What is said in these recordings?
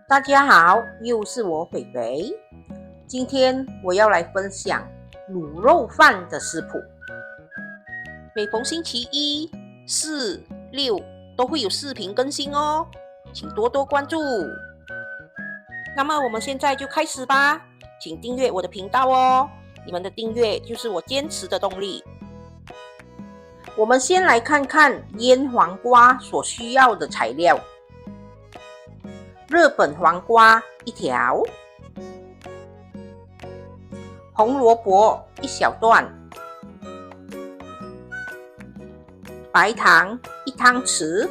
大家好，又是我肥肥。今天我要来分享卤肉饭的食谱。每逢星期一、四、六都会有视频更新哦，请多多关注。那么我们现在就开始吧，请订阅我的频道哦，你们的订阅就是我坚持的动力。我们先来看看腌黄瓜所需要的材料。日本黄瓜1条，红萝卜1小段，白糖1汤匙，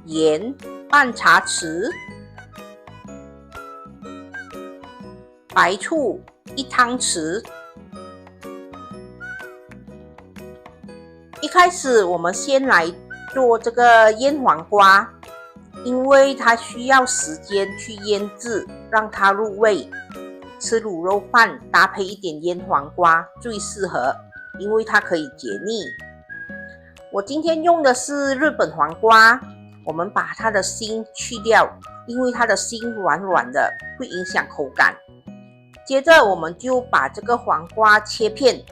盐半茶匙，白醋1汤匙。一开始我们先来做这个腌黄瓜，因为它需要时间去腌制，让它入味。吃卤肉饭搭配一点腌黄瓜最适合，因为它可以解腻。我今天用的是日本黄瓜，我们把它的心去掉，因为它的心软软的，会影响口感。接着我们就把这个黄瓜切片，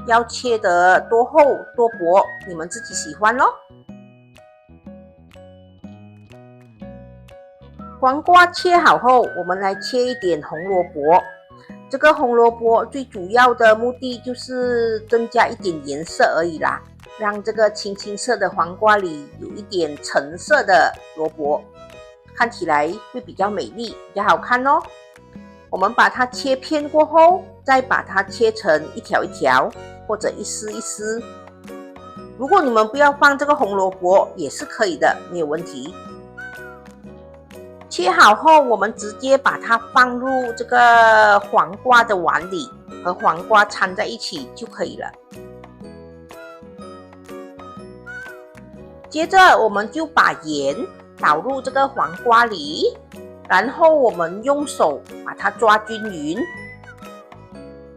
要切得多厚多薄，你们自己喜欢咯。黄瓜切好后，我们来切一点红萝卜。这个红萝卜最主要的目的就是增加一点颜色而已啦，让这个青青色的黄瓜里有一点橙色的萝卜，看起来会比较美丽，比较好看哦。我们把它切片过后，再把它切成一条一条，或者一丝一丝。如果你们不要放这个红萝卜也是可以的，没有问题。切好后，我们直接把它放入这个黄瓜的碗里，和黄瓜掺在一起就可以了。接着我们就把盐倒入这个黄瓜里，然后我们用手把它抓均匀。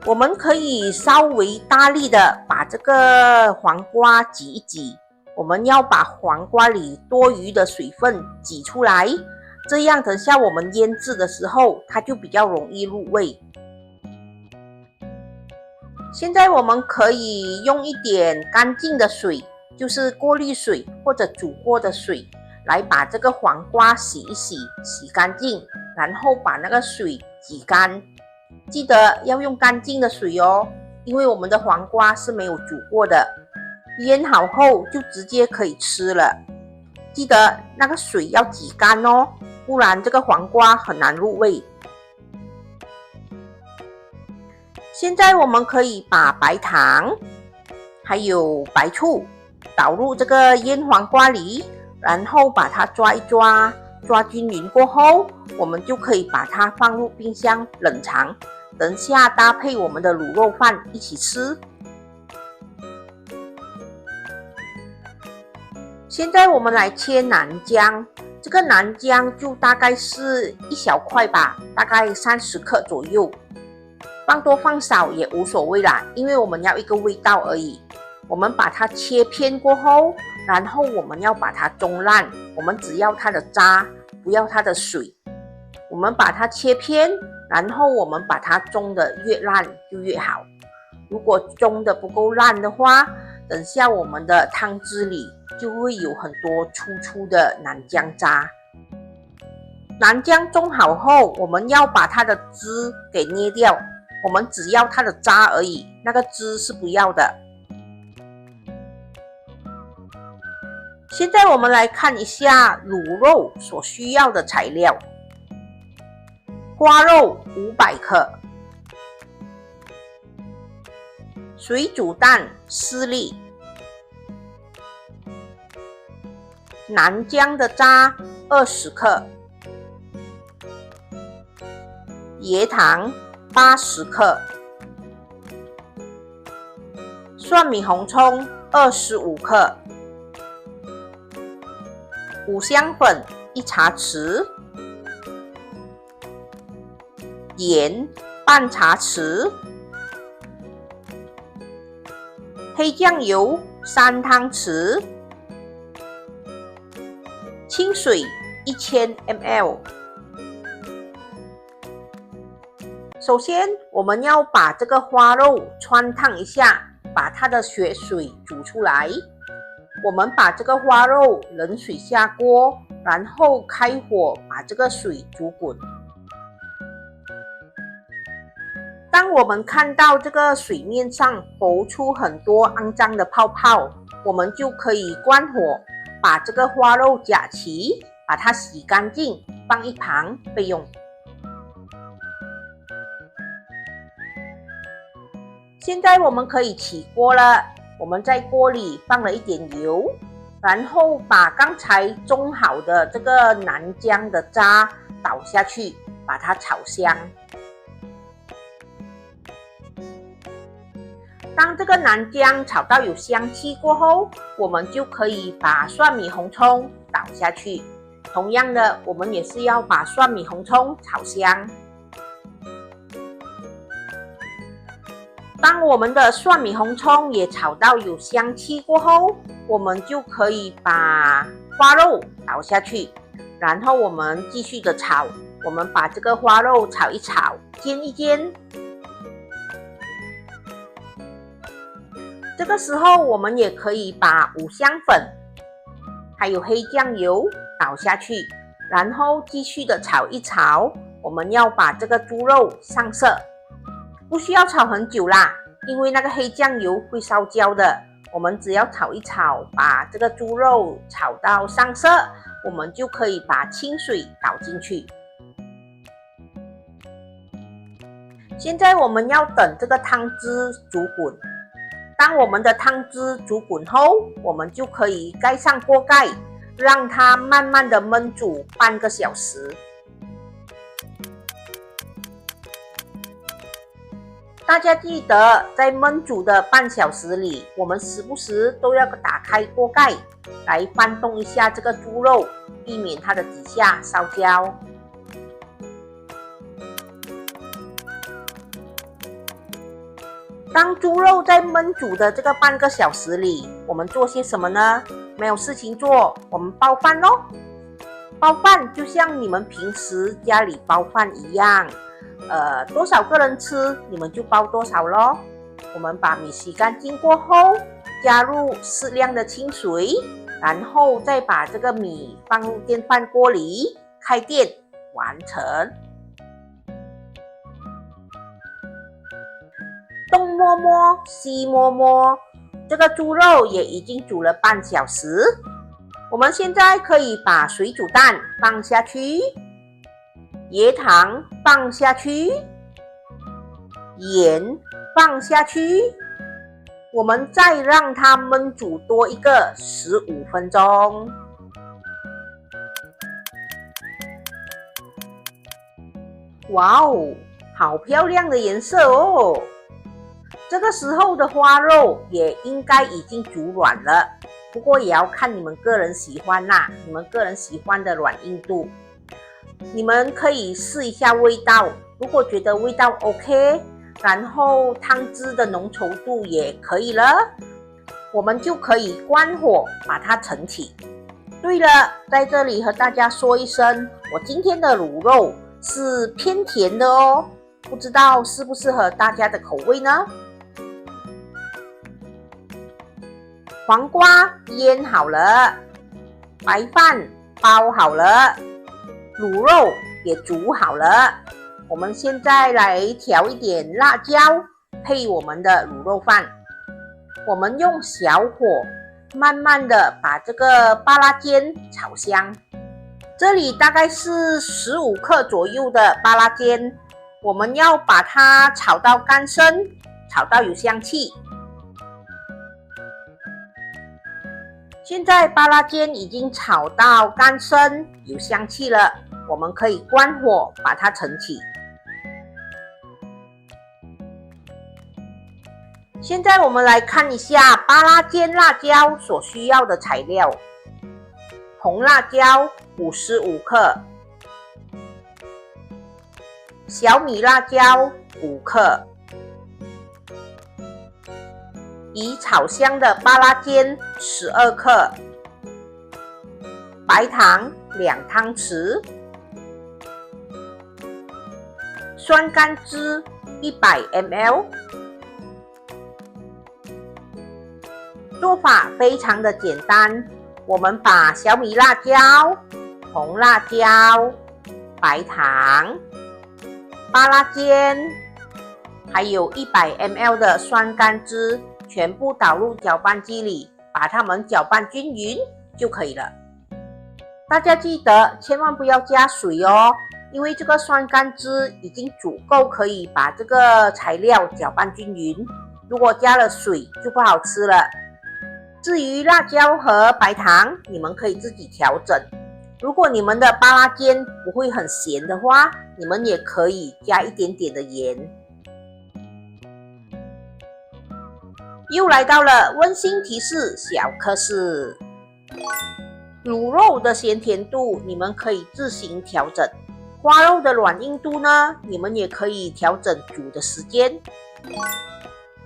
我们可以稍微大力的把这个黄瓜挤一挤，我们要把黄瓜里多余的水分挤出来，这样等下我们腌制的时候，它就比较容易入味。现在我们可以用一点干净的水，就是过滤水或者煮过的水，来把这个黄瓜洗一洗，洗干净，然后把那个水挤干。记得要用干净的水哦，因为我们的黄瓜是没有煮过的。腌好后就直接可以吃了。记得那个水要挤干哦，不然这个黄瓜很难入味。现在我们可以把白糖还有白醋倒入这个腌黄瓜里，然后把它抓一抓，抓均匀过后，我们就可以把它放入冰箱冷藏，等下搭配我们的卤肉饭一起吃。现在我们来切南姜，这个南姜就大概是1小块吧，大概30克左右，放多放少也无所谓啦，因为我们要一个味道而已。我们把它切片过后，然后我们要把它中烂，我们只要它的渣，不要它的水。我们把它切片，然后我们把它中的越烂就越好。如果中的不够烂的话，等下我们的汤汁里就会有很多粗粗的南姜渣。南姜中好后，我们要把它的汁给捏掉，我们只要它的渣而已，那个汁是不要的。现在我们来看一下卤肉所需要的材料。瓜肉500克，水煮蛋4粒，南姜的渣20克，椰糖80克，蒜米红葱25克，五香粉1茶匙，盐半茶匙，黑酱油3汤匙，清水1000 ml。首先，我们要把这个花肉汆烫一下，把它的血水煮出来。我们把这个花肉冷水下锅，然后开火把这个水煮滚。当我们看到这个水面上浮出很多肮脏的泡泡，我们就可以关火，把这个花肉夹齐，把它洗干净，放一旁备用。现在我们可以起锅了，我们在锅里放了一点油，然后把刚才蒸好的这个南姜的渣倒下去，把它炒香。当这个南姜炒到有香气过后，我们就可以把蒜米红葱倒下去。同样的，我们也是要把蒜米红葱炒香。当我们的蒜米红葱也炒到有香气过后，我们就可以把花肉倒下去，然后我们继续的炒。我们把这个花肉炒一炒，煎一煎。这个时候我们也可以把五香粉还有黑酱油倒下去，然后继续的炒一炒。我们要把这个猪肉上色，不需要炒很久啦，因为那个黑酱油会烧焦的。我们只要炒一炒，把这个猪肉炒到上色，我们就可以把清水倒进去。现在我们要等这个汤汁煮滚。当我们的汤汁煮滚后，我们就可以盖上锅盖，让它慢慢的焖煮半个小时。大家记得，在焖煮的半小时里，我们时不时都要打开锅盖，来翻动一下这个猪肉，避免它的底下烧焦。当猪肉在焖煮的这个半个小时里，我们做些什么呢？没有事情做，我们包饭咯。包饭就像你们平时家里包饭一样，多少个人吃，你们就包多少咯。我们把米洗干净过后，加入适量的清水，然后再把这个米放入电饭锅里，开电，完成。东摸摸西摸摸，这个猪肉也已经煮了半小时。我们现在可以把水煮蛋放下去，椰糖放下去，盐放下去，我们再让它焖煮多一个15分钟。哇哦，好漂亮的颜色哦！这个时候的花肉也应该已经煮软了，不过也要看你们个人喜欢啦，你们个人喜欢的软硬度。你们可以试一下味道，如果觉得味道 OK， 然后汤汁的浓稠度也可以了，我们就可以关火把它盛起。对了，在这里和大家说一声，我今天的卤肉是偏甜的哦，不知道适不适合大家的口味呢？黄瓜腌好了，白饭包好了，卤肉也煮好了。我们现在来调一点辣椒，配我们的卤肉饭。我们用小火，慢慢的把这个巴拉尖炒香。这里大概是15克左右的巴拉尖，我们要把它炒到干身，炒到有香气。现在巴拉尖已经炒到干身，有香气了，我们可以关火把它盛起。现在我们来看一下巴拉尖辣椒所需要的材料：红辣椒55克，小米辣椒5克，已炒香的巴拉尖12克，白糖2汤匙，酸甘汁100 ml。做法非常的简单，我们把小米辣椒、红辣椒、白糖、巴拉尖，还有100 ml 的酸甘汁，全部倒入搅拌机里，把它们搅拌均匀就可以了。大家记得千万不要加水哦，因为这个酸甘汁已经足够可以把这个材料搅拌均匀，如果加了水就不好吃了。至于辣椒和白糖，你们可以自己调整。如果你们的巴拉尖不会很咸的话，你们也可以加一点点的盐。又来到了温馨提示小课室，卤肉的咸甜度你们可以自行调整，花肉的软硬度呢，你们也可以调整煮的时间。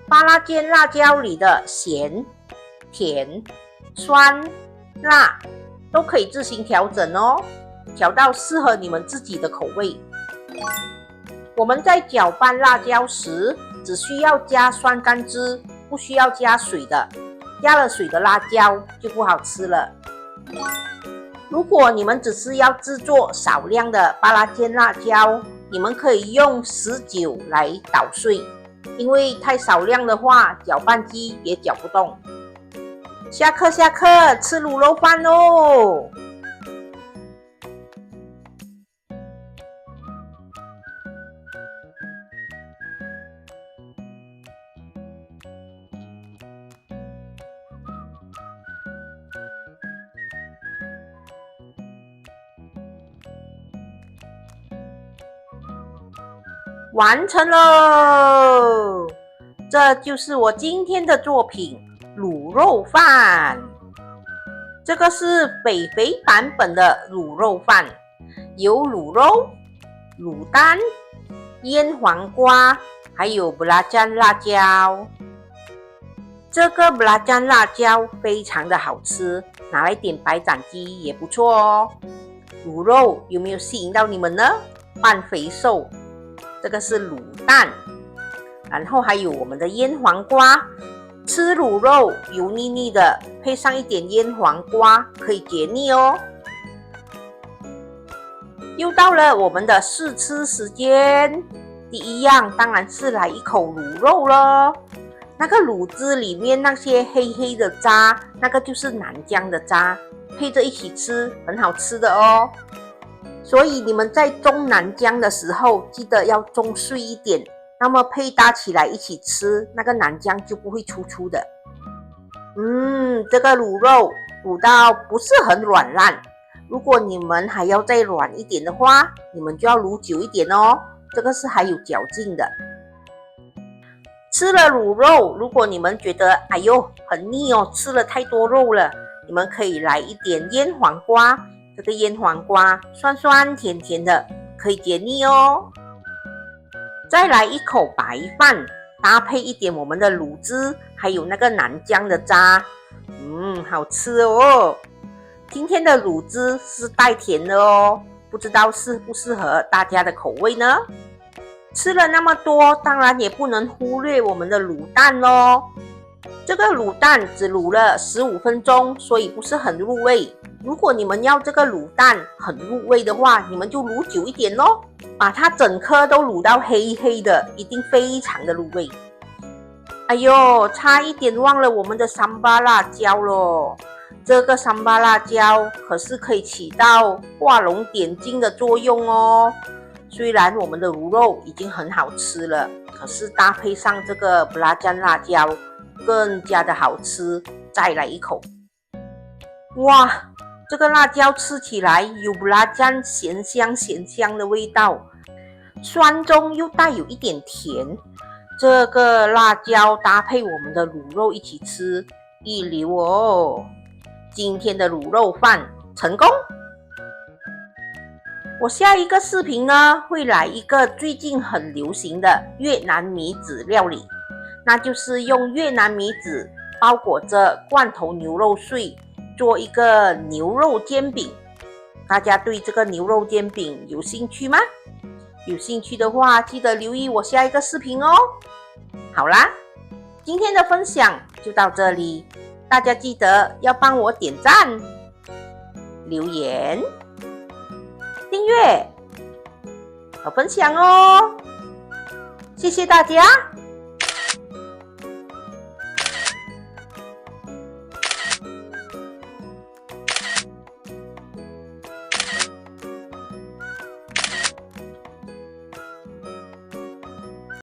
巴拉尖辣椒里的咸、甜、酸、辣都可以自行调整哦，调到适合你们自己的口味。我们在搅拌辣椒时，只需要加酸甘汁，不需要加水的。加了水的辣椒就不好吃了。如果你们只是要制作少量的巴拉尖辣椒，你们可以用19来捣碎，因为太少量的话，搅拌机也搅不动。下课，吃卤肉饭喽！完成喽！这就是我今天的作品卤肉饭。这个是肥肥版本的卤肉饭，有卤肉、卤蛋、腌黄瓜，还有belacan辣椒。这个belacan辣椒非常的好吃，拿来点白斩鸡也不错哦。卤肉有没有吸引到你们呢？半肥瘦。这个是卤蛋，然后还有我们的腌黄瓜。吃卤肉油腻腻的，配上一点腌黄瓜，可以解腻哦。又到了我们的试吃时间，第一样当然是来一口卤肉咯。那个卤汁里面那些黑黑的渣，那个就是南姜的渣，配着一起吃，很好吃的哦。所以你们在种南姜的时候，记得要种碎一点，那么配搭起来一起吃，那个南姜就不会粗粗的。这个卤肉卤到不是很软烂，如果你们还要再软一点的话，你们就要卤久一点哦，这个是还有嚼劲的。吃了卤肉，如果你们觉得哎呦很腻哦，吃了太多肉了，你们可以来一点腌黄瓜，这个腌黄瓜酸酸甜甜的，可以解腻哦。再来一口白饭，搭配一点我们的卤汁，还有那个南姜的渣，好吃哦。今天的卤汁是带甜的哦，不知道适不适合大家的口味呢？吃了那么多，当然也不能忽略我们的卤蛋哦。这个卤蛋只卤了15分钟，所以不是很入味。如果你们要这个卤蛋很入味的话，你们就卤久一点咯，把它整颗都卤到黑黑的，一定非常的入味。哎呦，差一点忘了我们的三巴辣椒咯。这个三巴辣椒可是可以起到画龙点睛的作用哦。虽然我们的卤肉已经很好吃了，可是搭配上这个belacan辣椒更加的好吃。再来一口，哇，这个辣椒吃起来有belacan咸香的味道，酸中又带有一点甜。这个辣椒搭配我们的卤肉一起吃，一流哦。今天的卤肉饭成功。我下一个视频呢，会来一个最近很流行的越南米纸料理，那就是用越南米纸包裹着罐头牛肉碎，做一个牛肉煎饼。大家对这个牛肉煎饼有兴趣吗？有兴趣的话，记得留意我下一个视频哦。好啦，今天的分享就到这里，大家记得要帮我点赞、留言、订阅和分享哦。谢谢大家。